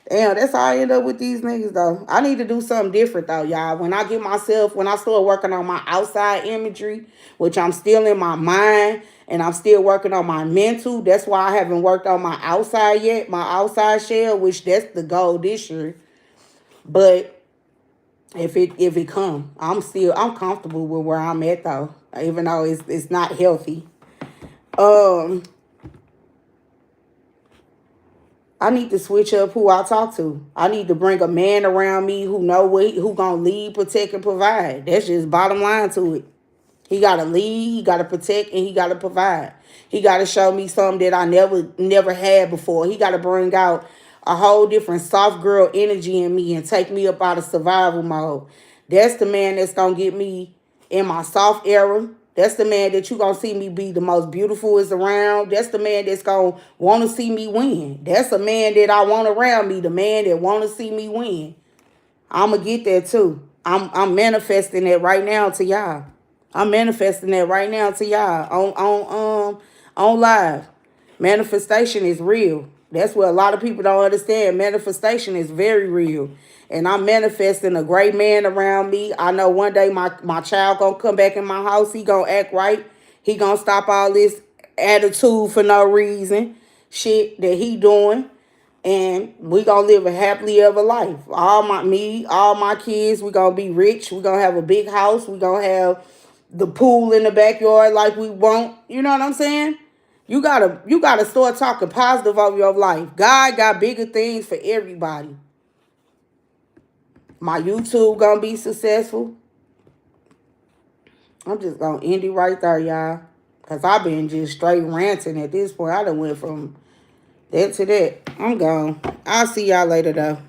Damn, that's how I end up with these niggas, though. I need to do something different, though, y'all. When I start working on my outside imagery, which I'm still in my mind, and I'm still working on my mental. That's why I haven't worked on my outside yet, my outside shell, which that's the goal this year. But if it come, I'm comfortable with where I'm at, though, even though it's not healthy. I need to switch up who I talk to. I need to bring a man around me who know what who gonna lead, protect, and provide. That's just bottom line to it. He gotta lead, he gotta protect, and he gotta provide. He gotta show me something that I never had before. He gotta bring out a whole different soft girl energy in me and take me up out of survival mode. That's the man that's gonna get me in my soft era. That's the man that you gonna see me be the most beautiful is around. That's the man that's gonna wanna see me win. That's a man that I want around me, the man that wanna see me win. I'ma get that too. I'm manifesting that right now to y'all. I'm manifesting that right now to y'all on live. Manifestation is real. That's what a lot of people don't understand. Manifestation is very real. And I'm manifesting a great man around me. I know one day my child gonna come back in my house. He gonna act right. He gonna stop all this attitude for no reason. Shit that he doing. And we gonna live a happily ever life. All my kids, we gonna be rich. We gonna have a big house. We gonna have the pool in the backyard like we want. You know what I'm saying? You gotta start talking positive of your life. God got bigger things for everybody. My YouTube gonna be successful. I'm just gonna end it right there, y'all. Cause I've been just straight ranting at this point. I done went from that to that. I'm gone. I'll see y'all later though.